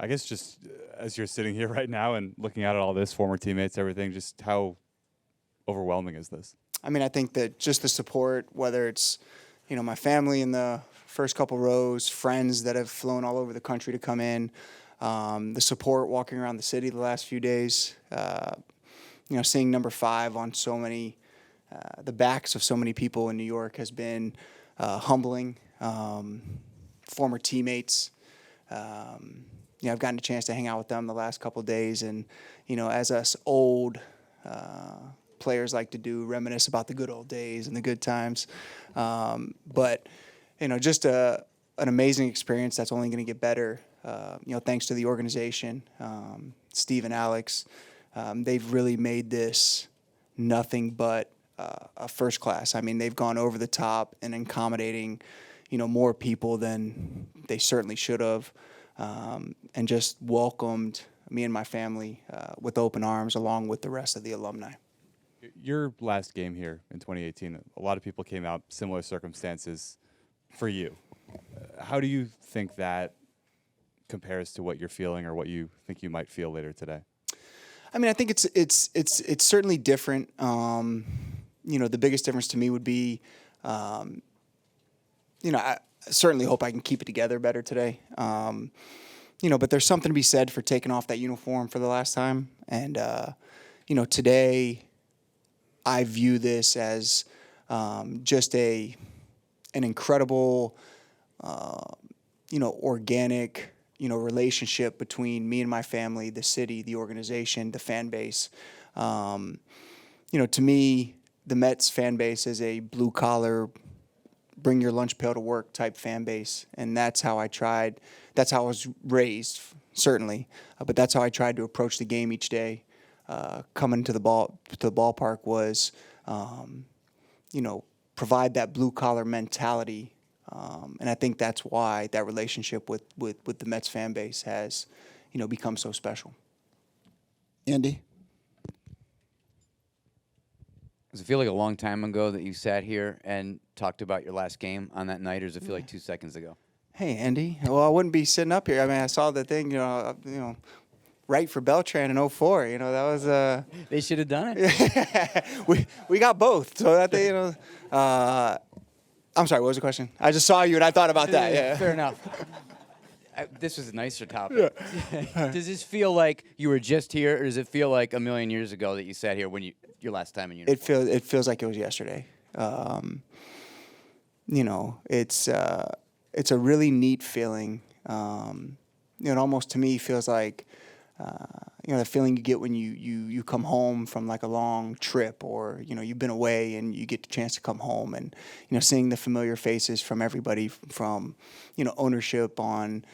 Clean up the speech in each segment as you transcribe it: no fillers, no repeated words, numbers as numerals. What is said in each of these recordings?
I guess just as you're sitting here right now and looking at all this, former teammates, everything, just how overwhelming is this? I mean, I think that just the support, whether it's, my family in the first couple rows, friends that have flown all over the country to come in, the support walking around the city the last few days, seeing number 5 on so many, the backs of so many people in New York has been humbling. Former teammates, I've gotten a chance to hang out with them the last couple of days, and as us old players like to do, reminisce about the good old days and the good times. But just an amazing experience that's only going to get better. Thanks to the organization, Steve and Alex, they've really made this nothing but a first class. I mean, they've gone over the top and accommodating, more people than they certainly should have, and just welcomed me and my family with open arms, along with the rest of the alumni. Your last game here in 2018, a lot of people came out, similar circumstances for you. How do you think that compares to what you're feeling or what you think you might feel later today? I mean, I think it's certainly different. The biggest difference to me would be, I certainly hope I can keep it together better today. But there's something to be said for taking off that uniform for the last time. And, today I view this as just an incredible, organic, relationship between me and my family, the city, the organization, the fan base. To me, the Mets fan base is a blue-collar, bring your lunch pail to work type fan base, and that's how I was raised, certainly, but that's how I tried to approach the game each day. Coming to the ballpark was, provide that blue-collar mentality, and I think that's why that relationship with the Mets fan base has, become so special. Andy? Does it feel like a long time ago that you sat here and talked about your last game on that night, or does it feel like 2 seconds ago? Hey, Andy. Well, I wouldn't be sitting up here. I mean, I saw the thing, right for Beltran in 04. That was They should have done it. we got both. So that they, I'm sorry. What was the question? I just saw you and I thought about that. Yeah. Fair enough. This was a nicer topic. Yeah. Does this feel like you were just here, or does it feel like a million years ago that you sat here when your last time in uniform? It feels like it was yesterday. It's a really neat feeling. It almost to me feels like the feeling you get when you come home from like a long trip, or you've been away and you get the chance to come home, and seeing the familiar faces from everybody from ownership on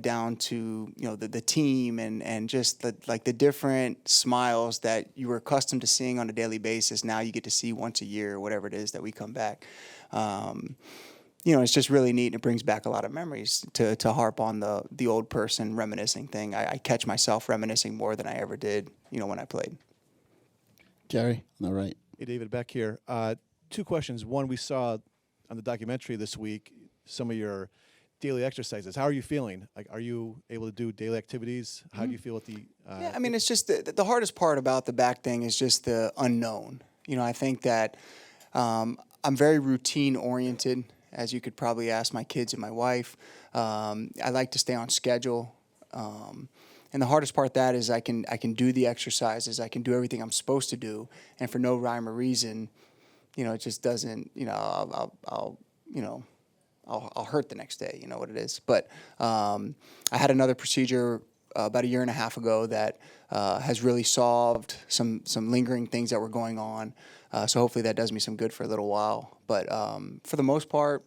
down to the team, and just the different smiles that you were accustomed to seeing on a daily basis. Now you get to see once a year, or whatever it is that we come back. It's just really neat, and it brings back a lot of memories to harp on the old person reminiscing thing. I catch myself reminiscing more than I ever did, when I played. Gary, on the right. Hey, David, back here. 2 questions. One, we saw on the documentary this week some of your daily exercises. How are you feeling? Like, are you able to do daily activities? How do you feel with the... Yeah, I mean, it's just the hardest part about the back thing is just the unknown. I think that I'm very routine-oriented, as you could probably ask my kids and my wife. I like to stay on schedule. And the hardest part that is I can do the exercises, I can do everything I'm supposed to do, and for no rhyme or reason, it just doesn't, I'll hurt the next day, what it is. But I had another procedure about a year and a half ago that has really solved some lingering things that were going on. So hopefully that does me some good for a little while. But for the most part,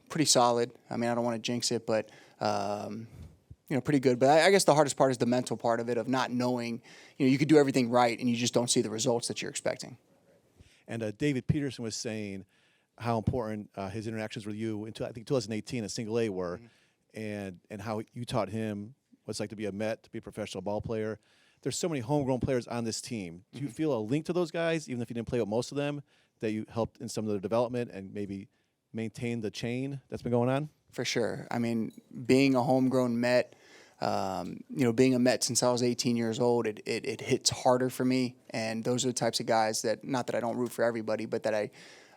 pretty solid. I mean, I don't want to jinx it, but pretty good. But I guess the hardest part is the mental part of it, of not knowing, you could do everything right and you just don't see the results that you're expecting. And David Peterson was saying how important his interactions with you in, I think, 2018 at Single A were, and how you taught him what it's like to be a Met, to be a professional ball player. There's so many homegrown players on this team. Do you feel a link to those guys, even if you didn't play with most of them, that you helped in some of their development and maybe maintain the chain that's been going on? For sure. I mean, being a homegrown Met, being a Met since I was 18 years old, it hits harder for me. And those are the types of guys that, not that I don't root for everybody, but that I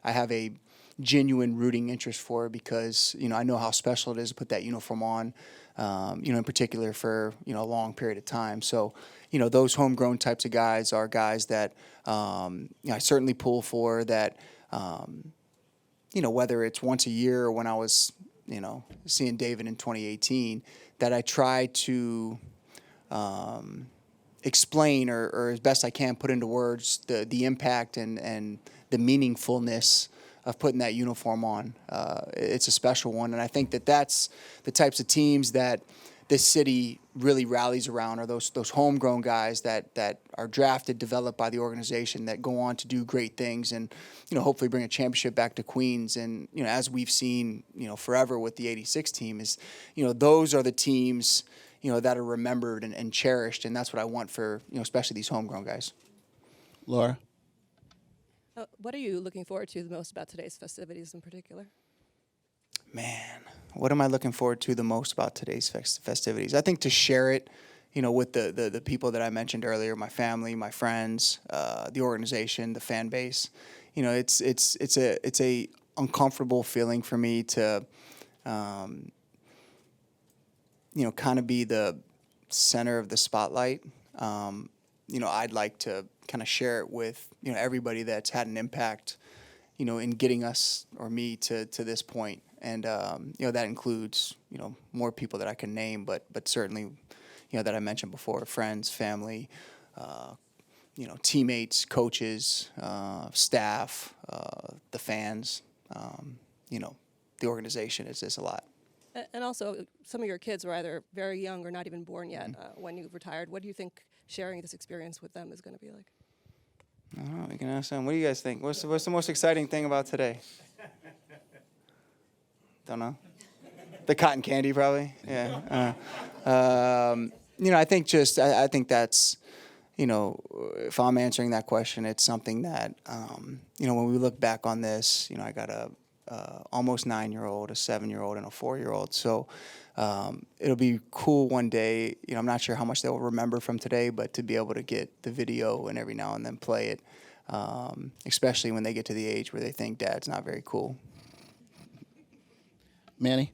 have a genuine rooting interest for, because, I know how special it is to put that uniform on, in particular for, a long period of time. So, those homegrown types of guys are guys that, I certainly pull for, that, whether it's once a year or when I was, seeing David in 2018, that I try to explain or as best I can put into words the impact and the meaningfulness of putting that uniform on. It's a special one, and I think that's the types of teams that this city really rallies around, are those homegrown guys that are drafted, developed by the organization, that go on to do great things and, hopefully bring a championship back to Queens. And, as we've seen, forever with the 86 team is, those are the teams, that are remembered and cherished. And that's what I want for, especially these homegrown guys. Laura? What are you looking forward to the most about today's festivities in particular? Man, what am I looking forward to the most about today's festivities? I think to share it, with the people that I mentioned earlier, my family, my friends, the organization, the fan base. It's a uncomfortable feeling for me to, kind of be the center of the spotlight. I'd like to kind of share it with, everybody that's had an impact, in getting us or me to this point. And, that includes, more people that I can name, but certainly, that I mentioned before, friends, family, teammates, coaches, staff, the fans, the organization. Is this a lot. And also, some of your kids were either very young or not even born yet when you retired. What do you think sharing this experience with them is going to be like? I don't know. We can ask them. What do you guys think? What's the most exciting thing about today? Don't know. The cotton candy, probably. Yeah. I think I think that's, if I'm answering that question, it's something that, when we look back on this, I got a almost 9-year-old, a 7-year-old, and a 4-year-old. So it'll be cool one day. I'm not sure how much they'll remember from today, but to be able to get the video and every now and then play it, especially when they get to the age where they think Dad's not very cool. Manny?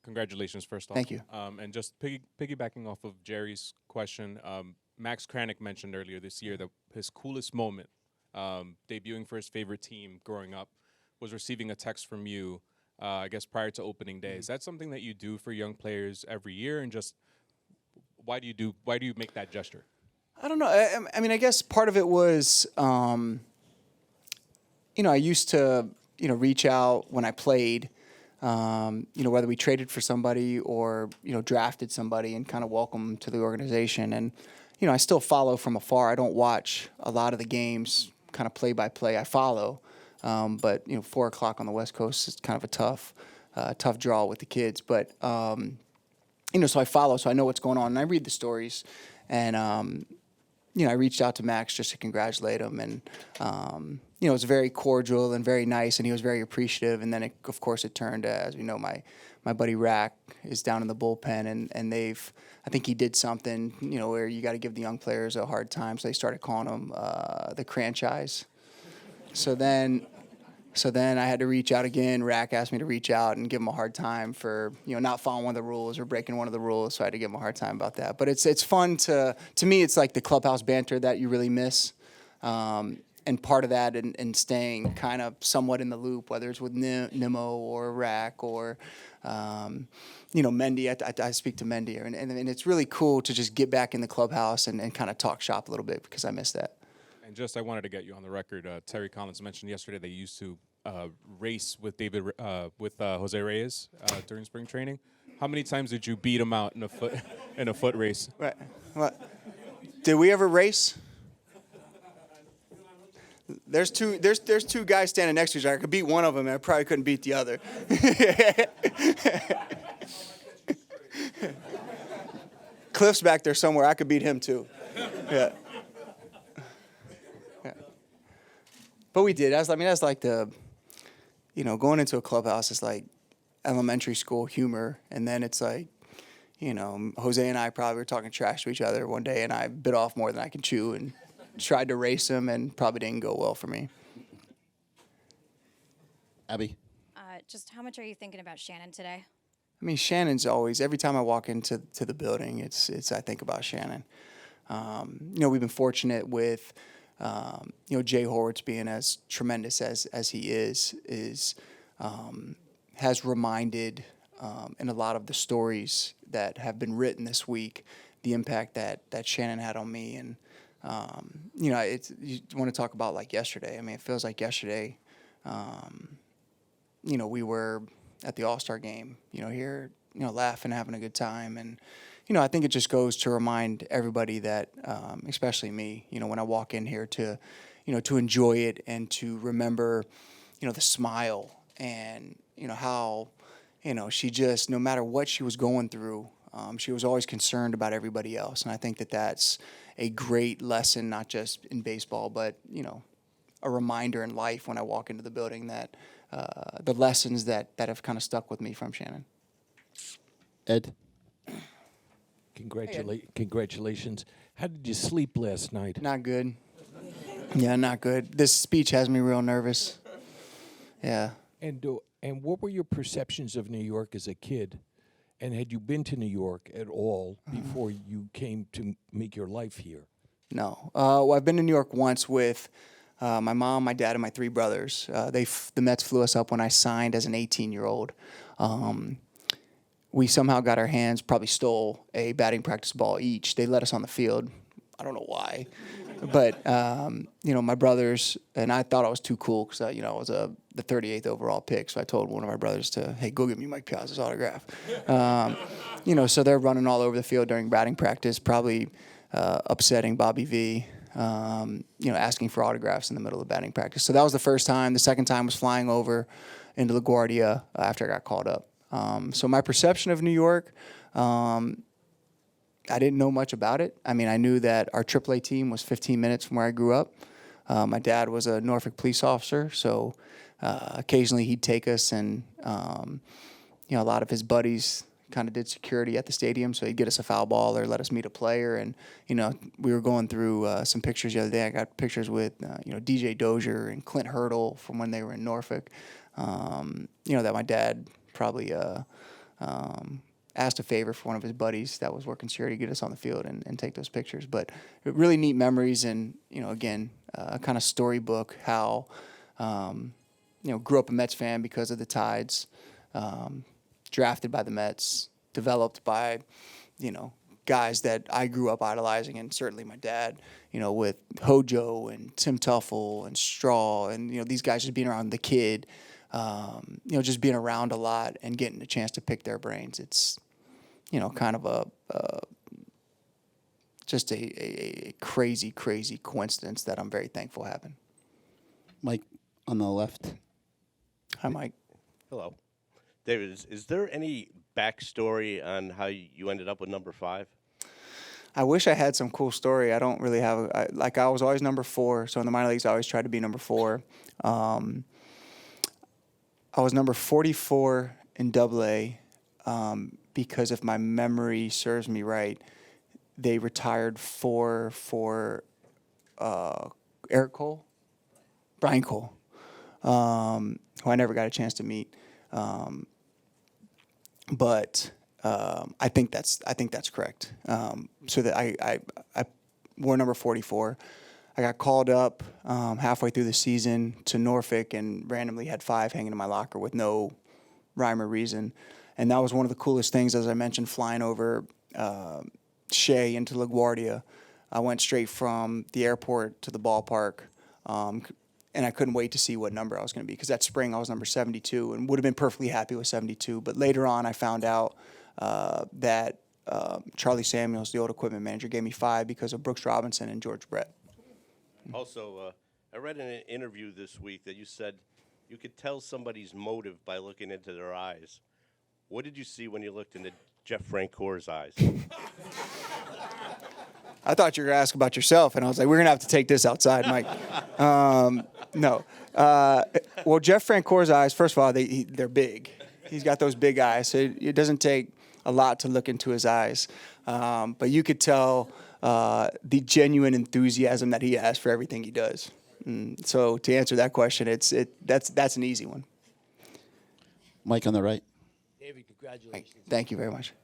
Congratulations, first off. Thank you. And just piggybacking off of Jerry's question, Max Kranick mentioned earlier this year that his coolest moment, debuting for his favorite team growing up, was receiving a text from you, I guess, prior to opening day. Is that something that you do for young players every year? And just why do you make that gesture? I don't know. I mean, I guess part of it was, I used to, reach out when I played, whether we traded for somebody or, drafted somebody and kind of welcome them to the organization. And, I still follow from afar. I don't watch a lot of the games kind of play by play. I follow, but, 4 o'clock on the West Coast is kind of a tough draw with the kids. But, so I follow, so I know what's going on. And I read the stories. And, I reached out to Max just to congratulate him. And, it was very cordial and very nice, and he was very appreciative. And then, of course, it turned, as we know, my buddy Rack is down in the bullpen, and I think he did something, where you got to give the young players a hard time. So they started calling him the franchise. So then I had to reach out again. Rack asked me to reach out and give him a hard time for, not following one of the rules or breaking one of the rules. So I had to give him a hard time about that. But it's fun to me, it's like the clubhouse banter that you really miss. And part of that and staying kind of somewhat in the loop, whether it's with Nimmo or Rack or, Mendy. I speak to Mendy. And it's really cool to just get back in the clubhouse and kind of talk shop a little bit, because I miss that. And just I wanted to get you on the record. Terry Collins mentioned yesterday they used to race with Jose Reyes during spring training. How many times did you beat him out in a foot race? Right. What? Did we ever race? There's two guys standing next to each other. I could beat one of them, and I probably couldn't beat the other. Cliff's back there somewhere. I could beat him too. Yeah. But we did. That's like the, going into a clubhouse. It's like elementary school humor, and then it's like, Jose and I probably were talking trash to each other one day, and I bit off more than I can chew and tried to race him, and probably didn't go well for me. Abby. Just how much are you thinking about Shannon today? I mean, Shannon's always, every time I walk into the building, it's I think about Shannon. We've been fortunate with, Jay Horwitz being as tremendous as he is has reminded in a lot of the stories that have been written this week, the impact that Shannon had on me. And, you want to talk about like yesterday. I mean, it feels like yesterday, we were at the All-Star game, here, laughing, having a good time. And, I think it just goes to remind everybody that, especially me, when I walk in here to enjoy it and to remember, the smile and, how, she just, no matter what she was going through, she was always concerned about everybody else. And I think that that's a great lesson, not just in baseball, but, a reminder in life when I walk into the building that the lessons that have kind of stuck with me from Shannon. Ed. Congratulations. How did you sleep last night? Not good. Yeah, not good. This speech has me real nervous. Yeah. And what were your perceptions of New York as a kid? And had you been to New York at all before you came to make your life here? No. Well, I've been to New York once with my mom, my dad, and my 3 brothers. The Mets flew us up when I signed as an 18-year-old. We somehow got our hands, probably stole a batting practice ball each. They let us on the field. I don't know why. But, my brothers, and I thought I was too cool because, I was the 38th overall pick. So I told one of my brothers to, hey, go get me Mike Piazza's autograph. So they're running all over the field during batting practice, probably upsetting Bobby V, asking for autographs in the middle of batting practice. So that was the first time. The second time was flying over into LaGuardia after I got called up. So my perception of New York, I didn't know much about it. I mean, I knew that our AAA team was 15 minutes from where I grew up. My dad was a Norfolk police officer, so occasionally he'd take us, and a lot of his buddies kind of did security at the stadium, so he'd get us a foul ball or let us meet a player. And we were going through some pictures the other day. I got pictures with DJ Dozier and Clint Hurdle from when they were in Norfolk. That my dad probably asked a favor for one of his buddies that was working security to get us on the field and take those pictures. But really neat memories, and again, kind of storybook how grew up a Mets fan because of the Tides, drafted by the Mets, developed by guys that I grew up idolizing, and certainly my dad, with Hojo and Tim Tuffle and Straw, and these guys just being around the kid. Just being around a lot and getting a chance to pick their brains. It's, kind of just a crazy, crazy coincidence that I'm very thankful happened. Mike on the left. Hi, Mike. Hello. David, is there any backstory on how you ended up with number 5? I wish I had some cool story. I don't really have, I was always number 4, so in the minor leagues I always tried to be number 4. I was number 44 in AA because if my memory serves me right, they retired 4 for Eric Cole, Brian Cole, who I never got a chance to meet. But I think that's correct. So that I wore number 44. I got called up halfway through the season to Norfolk and randomly had 5 hanging in my locker with no rhyme or reason. And that was one of the coolest things, as I mentioned, flying over Shea into LaGuardia. I went straight from the airport to the ballpark, and I couldn't wait to see what number I was going to be, because that spring I was number 72 and would have been perfectly happy with 72. But later on I found out that Charlie Samuels, the old equipment manager, gave me 5 because of Brooks Robinson and George Brett. Also, I read in an interview this week that you said you could tell somebody's motive by looking into their eyes. What did you see when you looked into Jeff Francoeurs' eyes? I thought you were going to ask about yourself, and I was like, we're going to have to take this outside, Mike. No. Well, Jeff Francoeurs' eyes, first of all, they're big. He's got those big eyes, so it doesn't take a lot to look into his eyes. But you could tell the genuine enthusiasm that he has for everything he does. So to answer that question, that's an easy one. Mike on the right. David, congratulations. Thank you very much.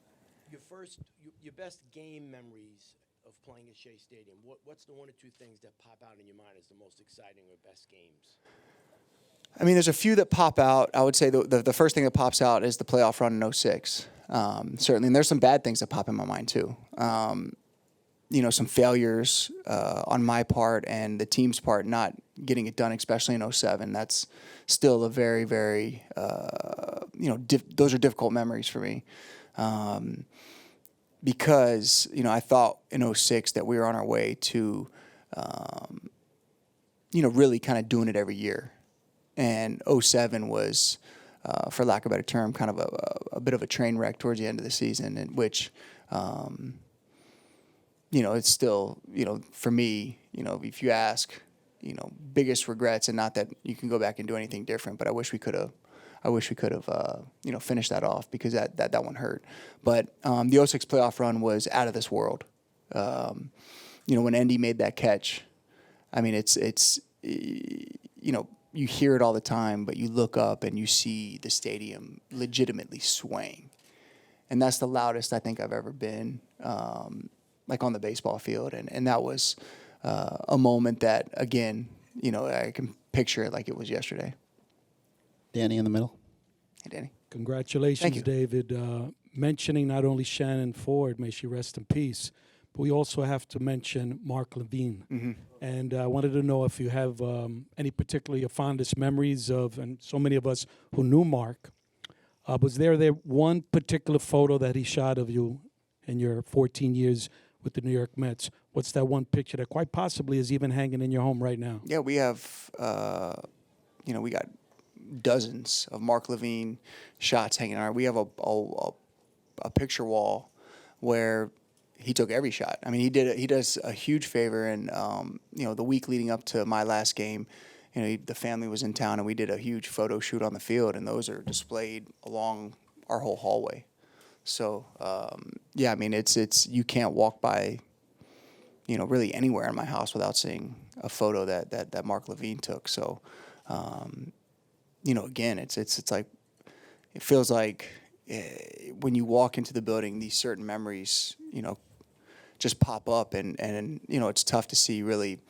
Your best game memories of playing at Shea Stadium. What's the one or two things that pop out in your mind as the most exciting or best games? I mean, there's a few that pop out. I would say the first thing that pops out is the playoff run in 06. Certainly, and there's some bad things that pop in my mind too. Some failures on my part and the team's part not getting it done, especially in 07. That's still a very, very, those are difficult memories for me. Because, I thought in 06 that we were on our way to, really kind of doing it every year. And 07 was, for lack of a better term, kind of a bit of a train wreck towards the end of the season, in which, it's still, for me, if you ask, biggest regrets, and not that you can go back and do anything different, but I wish we could have, finished that off, because that one hurt. But the 06 playoff run was out of this world. When Endy made that catch, I mean, it's you hear it all the time, but you look up and you see the stadium legitimately swaying. And that's the loudest I think I've ever been, like on the baseball field. And that was a moment that, again, I can picture it like it was yesterday. Danny in the middle. Hey, Danny. Congratulations, Thank you. David. Mentioning not only Shannon Ford, may she rest in peace, but we also have to mention Mark Lavine. Mm-hmm. And I wanted to know if you have any particularly fondest memories of, and so many of us who knew Mark, was there one particular photo that he shot of you in your 14 years with the New York Mets? What's that one picture that quite possibly is even hanging in your home right now? Yeah, we have, we got dozens of Mark Lavine shots hanging on. We have a picture wall where he took every shot. I mean, he does a huge favor, and the week leading up to my last game, the family was in town, and we did a huge photo shoot on the field, and those are displayed along our whole hallway. So I mean, it's you can't walk by, really anywhere in my house without seeing a photo that Mark Lavine took. So, again, it's like, it feels like when you walk into the building, these certain memories, just pop up, and it's tough to see really,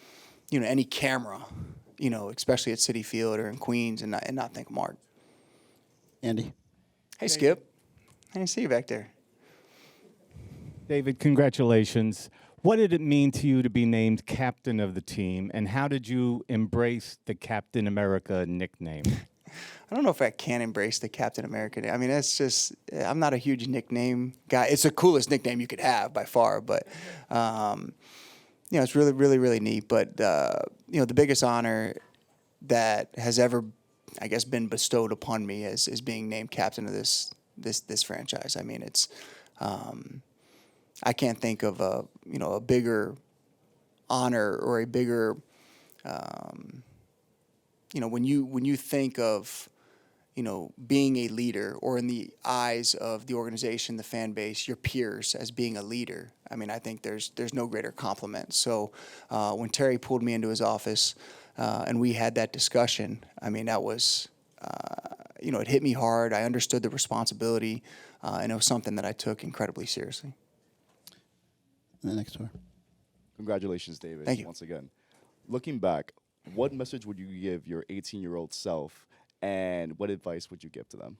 any camera, especially at Citi Field or in Queens, and not think of Mark. Andy. Hey, Skip. I didn't see you back there. David, congratulations. What did it mean to you to be named captain of the team, and how did you embrace the Captain America nickname? I don't know if I can embrace the Captain America. I mean, that's just, I'm not a huge nickname guy. It's the coolest nickname you could have by far, but, it's really, really, really neat. But, the biggest honor that has ever, I guess, been bestowed upon me is being named captain of this franchise. I mean, it's, I can't think of a bigger honor or a bigger, when you think of, being a leader, or in the eyes of the organization, the fan base, your peers, as being a leader, I mean, I think there's no greater compliment. So when Terry pulled me into his office and we had that discussion, I mean, that was, it hit me hard. I understood the responsibility, and it was something that I took incredibly seriously. And the next one. Congratulations, David. Thank you. Once again. Looking back, what message would you give your 18-year-old self, and what advice would you give to them?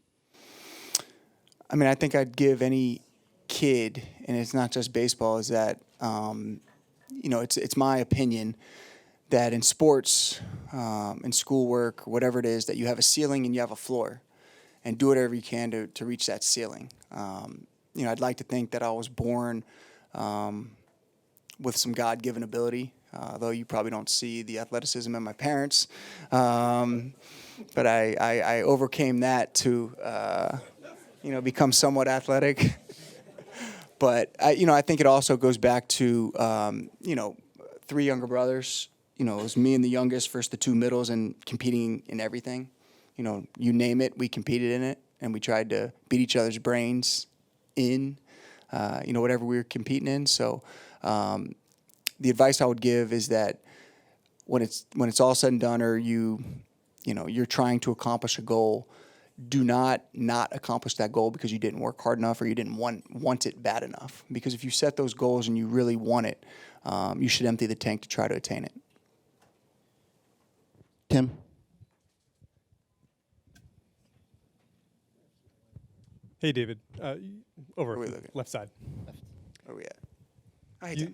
I mean, I think I'd give any kid, and it's not just baseball, is that, it's my opinion that in sports, in schoolwork, whatever it is, that you have a ceiling and you have a floor, and do whatever you can to reach that ceiling. I'd like to think that I was born with some God-given ability, though you probably don't see the athleticism in my parents. But I overcame that to, become somewhat athletic. But, I think it also goes back to, 3 younger brothers. It was me and the youngest versus the 2 middles, and competing in everything. You name it, we competed in it. and we tried to beat each other's brains in, whatever we were competing in. So the advice I would give is that when it's all said and done, or you're trying to accomplish a goal, do not accomplish that goal because you didn't work hard enough or you didn't want it bad enough. Because if you set those goals and you really want it, you should empty the tank to try to attain it. Tim? Hey, David. Over Where are we looking? left side. Where are we at?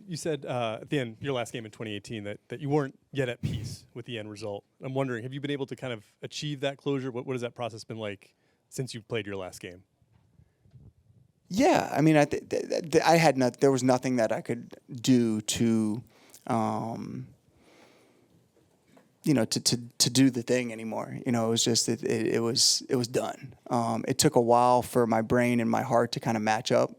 You said at the end, your last game in 2018, that you weren't yet at peace with the end result. I'm wondering, have you been able to kind of achieve that closure? What has that process been like since you played your last game? Yeah, I mean, there was nothing that I could do to, to do the thing anymore. It was just it was done. It took a while for my brain and my heart to kind of match up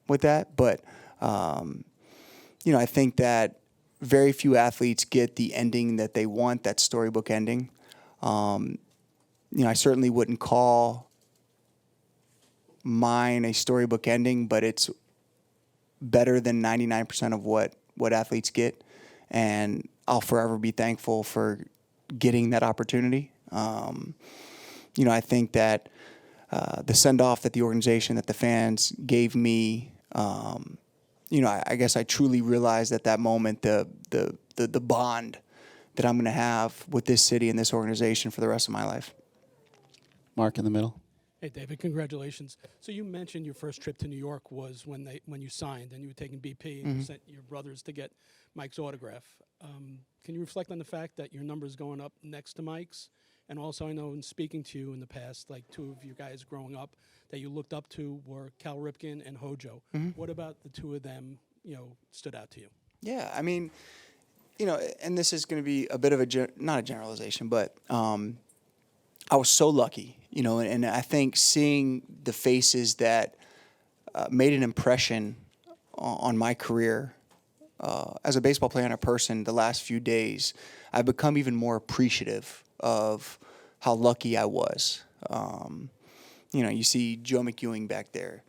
with that, but I think that very few athletes get the ending that they want, that storybook ending. I certainly wouldn't call mine a storybook ending, but it's better than 99% of what athletes get, and I'll forever be thankful for getting that opportunity. I think that the send-off that the organization, that the fans gave me, I guess I truly realized at that moment the bond that I'm going to have with this city and this organization for the rest of my life. Mark in the middle. Hey, David, congratulations. So you mentioned your first trip to New York was when you signed and you were taking BP and you sent your brothers to get Mike's autograph. Can you reflect on the fact that your number is going up next to Mike's? And also, I know in speaking to you in the past, like two of you guys growing up that you looked up to were Cal Ripken and Hojo. What about the two of them, stood out to you? Yeah, I mean, and this is going to be a bit of not a generalization, but I was so lucky, and I think seeing the faces that made an impression on my career as a baseball player and a person the last few days, I've become even more appreciative of how lucky I was. You see Joe McEwing back there.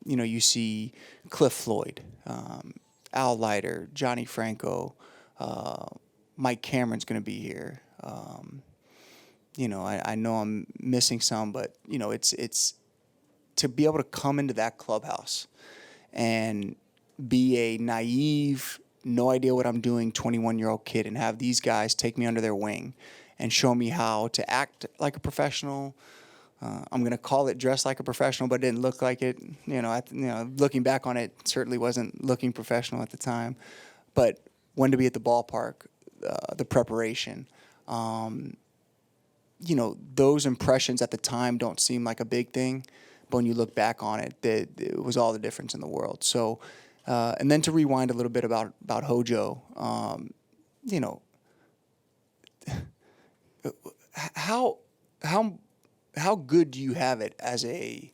You see Cliff Floyd, Al Leiter, Johnny Franco, Mike Cameron's going to be here. I know I'm missing some, but it's to be able to come into that clubhouse and be a naive, no idea what I'm doing 21-year-old kid and have these guys take me under their wing and show me how to act like a professional. I'm going to call it dress like a professional, but it didn't look like it. Looking back on it, certainly wasn't looking professional at the time. But when to be at the ballpark, the preparation. Those impressions at the time don't seem like a big thing, but when you look back on it, it was all the difference in the world. So, and then to rewind a little bit about Hojo, how good do you have it as a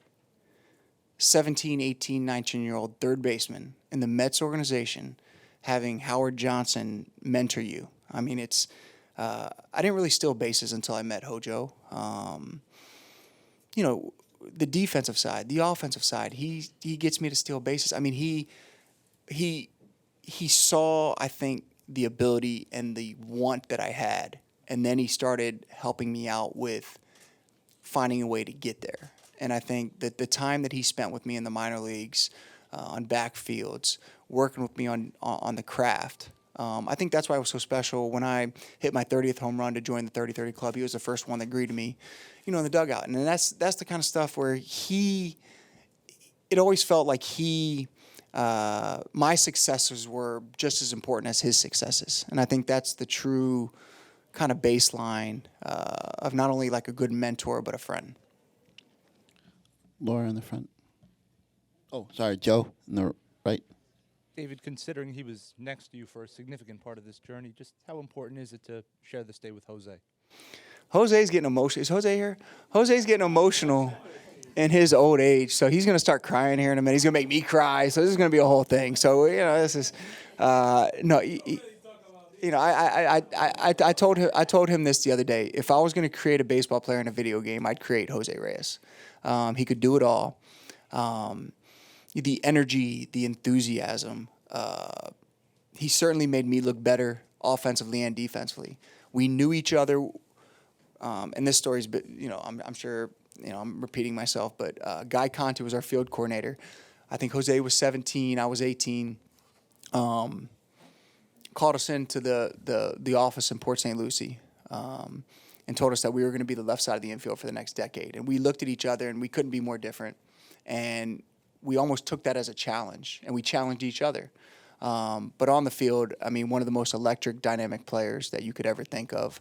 17, 18, 19-year-old third baseman in the Mets organization having Howard Johnson mentor you? I mean, I didn't really steal bases until I met Hojo. The defensive side, the offensive side, he gets me to steal bases. I mean, he saw, I think, the ability and the want that I had, and then he started helping me out with finding a way to get there. And I think that the time that he spent with me in the minor leagues, on backfields, working with me on the craft, I think that's why it was so special. When I hit my 30th home run to join the 30-30 club, he was the first one that greeted me, in the dugout. And that's the kind of stuff where it always felt like my successes were just as important as his successes. And I think that's the true kind of baseline of not only like a good mentor, but a friend. Laura in the front. Oh, sorry, Joe in the right. David, considering he was next to you for a significant part of this journey, just how important is it to share this day with Jose? Jose's getting emotional. Is Jose here? Jose's getting emotional in his old age, so he's going to start crying here in a minute. He's going to make me cry, so this is going to be a whole thing. So, this is, no. You know, I told him this the other day. If I was going to create a baseball player in a video game, I'd create Jose Reyes. He could do it all. The energy, the enthusiasm. He certainly made me look better offensively and defensively. We knew each other, and this story's, I'm sure, I'm repeating myself, but Guy Conte was our field coordinator. I think Jose was 17, I was 18. Called us into the office in Port St. Lucie and told us that we were going to be the left side of the infield for the next decade. And we looked at each other, and we couldn't be more different. And we almost took that as a challenge, and we challenged each other. But on the field, I mean, one of the most electric, dynamic players that you could ever think of.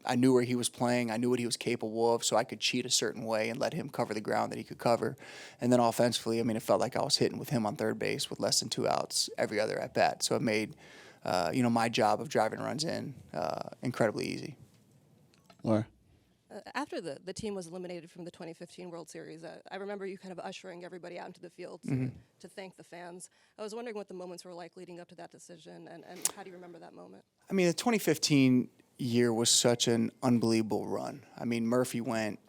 I knew where he was playing. I knew what he was capable of, so I could cheat a certain way and let him cover the ground that he could cover. And then offensively, I mean, it felt like I was hitting with him on third base with less than 2 outs every other at bat. So it made, my job of driving runs in incredibly easy. Laura? After the team was eliminated from the 2015 World Series, I remember you kind of ushering everybody out into the field to thank the fans. I was wondering what the moments were like leading up to that decision, and how do you remember that moment? I mean, the 2015 year was such an unbelievable run. I mean, Murphy went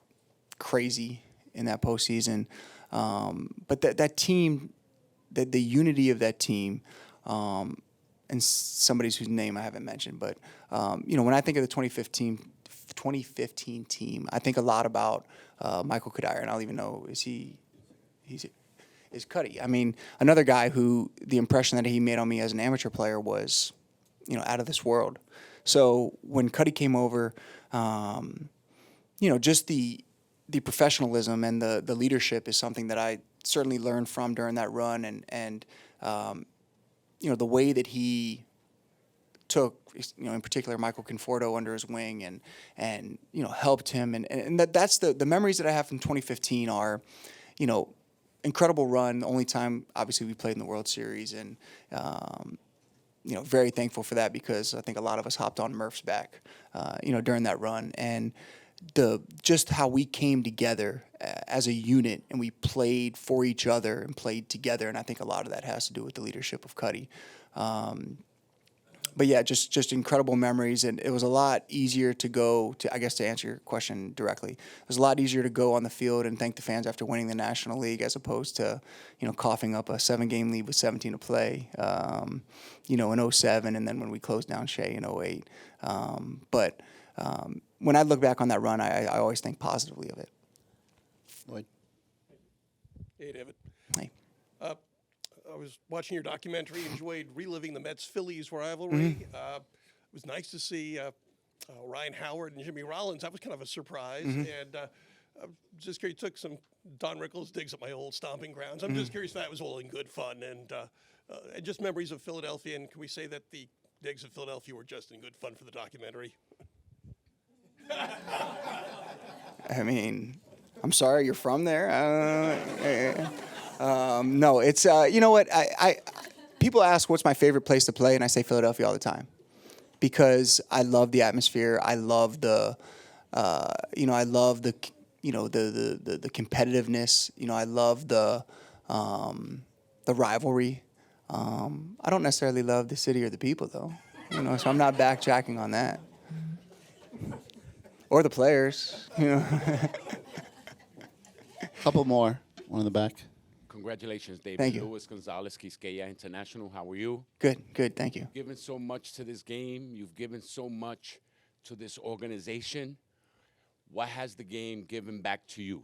crazy in that postseason. But that team, the unity of that team, and somebody's whose name I haven't mentioned, but, when I think of the 2015 team, I think a lot about Michael Kadire, and I don't even know, is Cuddy. I mean, another guy who the impression that he made on me as an amateur player was, out of this world. So when Cuddy came over, just the professionalism and the leadership is something that I certainly learned from during that run, and the way that he took, in particular Michael Conforto under his wing and helped him, and that's the memories that I have from 2015 are, incredible run. The only time obviously we played in the World Series, and very thankful for that, because I think a lot of us hopped on Murph's back, during that run, and just how we came together as a unit, and we played for each other and played together, and I think a lot of that has to do with the leadership of Cuddy. But yeah, just incredible memories, and it was a lot easier to go to, I guess, to answer your question directly, it was a lot easier to go on the field and thank the fans after winning the National League, as opposed to, coughing up a 7-game lead with 17 to play, in 07, and then when we closed down Shea in 08. But when I look back on that run, I always think positively of it. Lloyd? Hey, David. Hey. I was watching your documentary, enjoyed reliving the Mets-Phillies rivalry. It was nice to see Ryan Howard and Jimmy Rollins. That was kind of a surprise. And I'm just curious, you took some Don Rickles digs at my old stomping grounds. I'm just curious if that was all in good fun, and just memories of Philadelphia. And can we say that the digs of Philadelphia were just in good fun for the documentary? I mean, I'm sorry, you're from there? No, it's, you know what, people ask what's my favorite place to play, and I say Philadelphia all the time, because I love the atmosphere. I love the, I love the, the competitiveness. I love the rivalry. I don't necessarily love the city or the people, though, so I'm not backtracking on that. Or the players, Couple more. One in the back. Congratulations, David. Thank you. Luis Gonzalez, Quisqueya International. How are you? Good, thank you. You've given so much to this game. You've given so much to this organization. What has the game given back to you?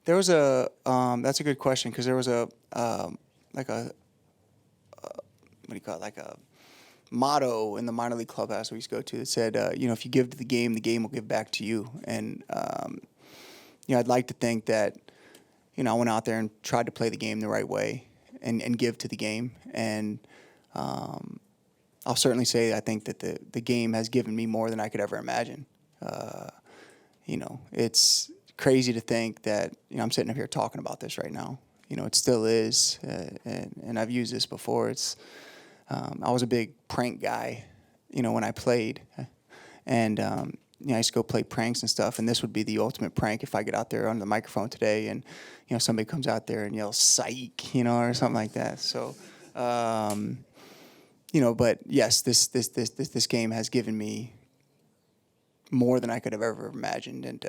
There was that's a good question, because there was what do you call it, like a motto in the minor league clubhouse we used to go to that said, if you give to the game will give back to you. And, I'd like to think that, I went out there and tried to play the game the right way and give to the game. And I'll certainly say I think that the game has given me more than I could ever imagine. It's crazy to think that, I'm sitting up here talking about this right now. It still is. And I've used this before. It's, I was a big prank guy, when I played. And, I used to go play pranks and stuff, and this would be the ultimate prank if I get out there on the microphone today and, somebody comes out there and yells, "Psych," or something like that. So, but yes, this game has given me more than I could have ever imagined. And,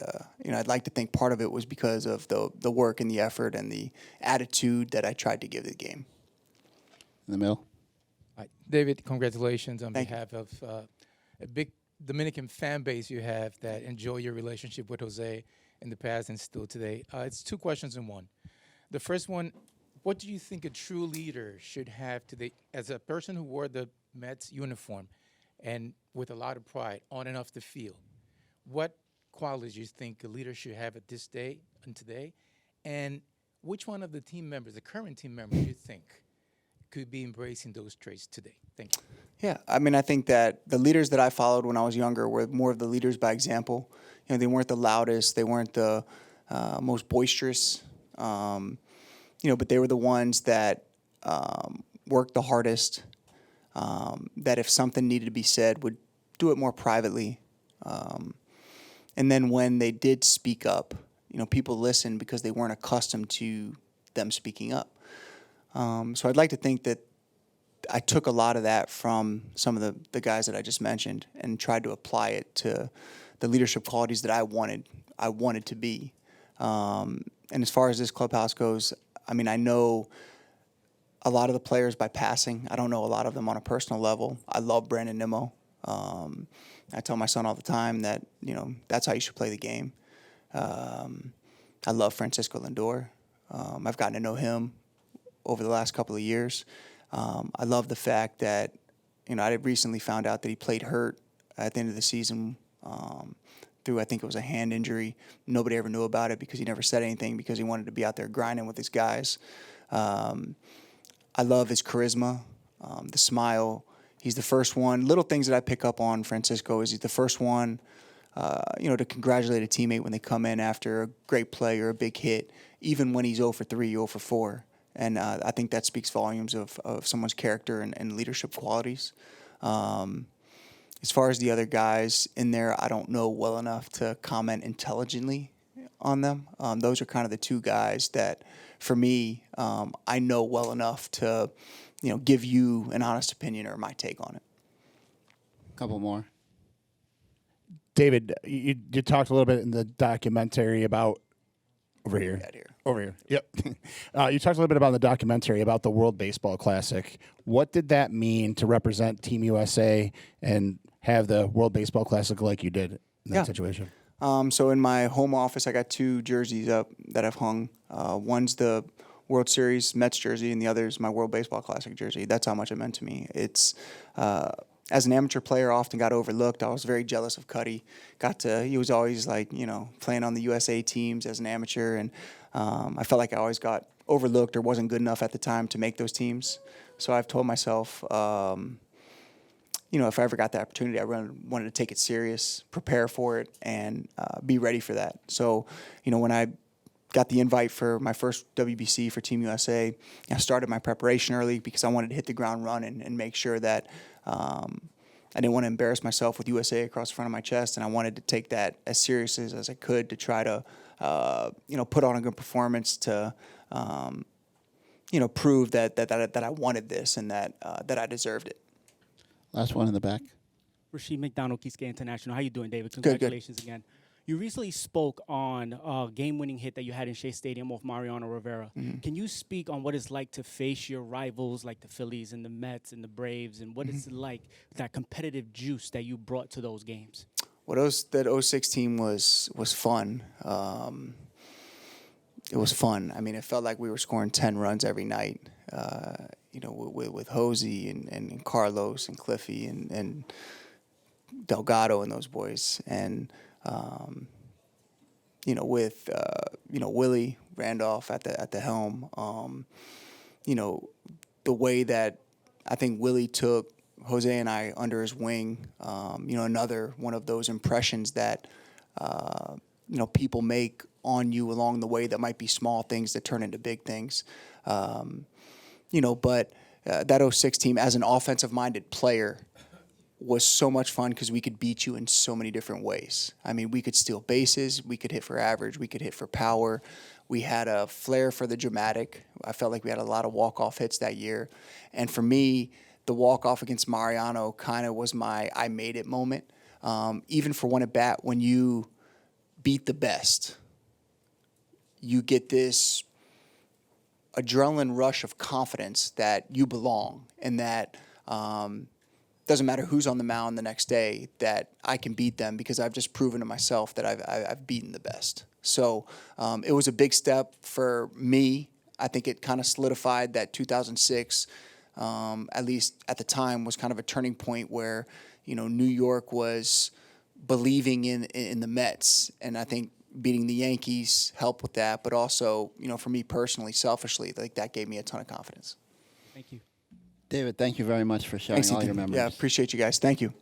I'd like to think part of it was because of the work and the effort and the attitude that I tried to give the game. In the middle. David, congratulations on Thank behalf of a big Dominican fan base you have that enjoy your relationship with Jose in the past and still today. It's two questions in one. The first one, what do you think a true leader should have today as a person who wore the Mets uniform and with a lot of pride on and off the field? What qualities do you think a leader should have at this day and today? And which one of the team members, the current team members, do you think could be embracing those traits today? Thank you. Yeah, I think that the leaders that I followed when I was younger were more of the leaders by example. They weren't the loudest, they weren't the most boisterous, but they were the ones that worked the hardest, that if something needed to be said would do it more privately. And then when they did speak up, people listened because they weren't accustomed to them speaking up. So I'd like to think that I took a lot of that from some of the guys that I just mentioned and tried to apply it to the leadership qualities that I wanted to be. And as far as this clubhouse goes, I know a lot of the players by passing. I don't know a lot of them on a personal level. I love Brandon Nimmo. I tell my son all the time that, that's how you should play the game. I love Francisco Lindor. I've gotten to know him over the last couple of years. I love the fact that, I recently found out that he played hurt at the end of the season through, I think it was a hand injury. Nobody ever knew about it because he never said anything because he wanted to be out there grinding with his guys. I love his charisma, the smile. He's the first one. Little things that I pick up on Francisco is he's the first one, to congratulate a teammate when they come in after a great play or a big hit, even when he's 0 for 3, 0 for 4. And I think that speaks volumes of someone's character and leadership qualities. As far as the other guys in there, I don't know well enough to comment intelligently on them. Those are kind of the two guys that, for me, I know well enough to, give you an honest opinion or my take on it. Couple more. David, you talked a little bit in the documentary about over here. Over here. Yep. You talked a little bit about the documentary about the World Baseball Classic. What did that mean to represent Team USA and have the World Baseball Classic like you did in that situation? So in my home office, I got 2 jerseys up that I've hung. One's the World Series Mets jersey, and the other is my World Baseball Classic jersey. That's how much it meant to me. It's as an amateur player, I often got overlooked. I was very jealous of Cuddy. He was always playing on the USA teams as an amateur, and I felt like I always got overlooked or wasn't good enough at the time to make those teams. So I've told myself, if I ever got the opportunity, I really wanted to take it serious, prepare for it, and be ready for that. So, when I got the invite for my first WBC for Team USA, I started my preparation early because I wanted to hit the ground running and make sure that I didn't want to embarrass myself with USA across the front of my chest, and I wanted to take that as serious as I could to try to, put on a good performance to, prove that I wanted this and that I deserved it. Last one in the back. Rasheed McDonald, Keyscape International. How you doing, David? Good. Congratulations again. You recently spoke on a game-winning hit that you had in Shea Stadium off Mariano Rivera. Mm-hmm. Can you speak on what it's like to face your rivals like the Phillies and the Mets and the Braves, and what it's like, that competitive juice that you brought to those games? Well, that 06 team was fun. It was fun. It felt like we were scoring 10 runs every night, with Jose and Carlos and Cliffy and Delgado and those boys. And, with Willie Randolph at the helm, the way that I think Willie took Jose and I under his wing, another one of those impressions that, people make on you along the way that might be small things that turn into big things. But that 06 team, as an offensive-minded player, was so much fun because we could beat you in so many different ways. We could steal bases, we could hit for average, we could hit for power. We had a flair for the dramatic. I felt like we had a lot of walk-off hits that year. And for me, the walk-off against Mariano kind of was my I made it moment. Even for one at bat, when you beat the best, you get this adrenaline rush of confidence that you belong and that doesn't matter who's on the mound the next day, that I can beat them because I've just proven to myself that I've beaten the best. So it was a big step for me. I think it kind of solidified that 2006, at least at the time, was kind of a turning point where, New York was believing in the Mets. And I think beating the Yankees helped with that. But also, for me personally, selfishly, like that gave me a ton of confidence. Thank you. David, thank you very much for sharing Thanks, all Ethan. your memories. Yeah, appreciate you guys. Thank you.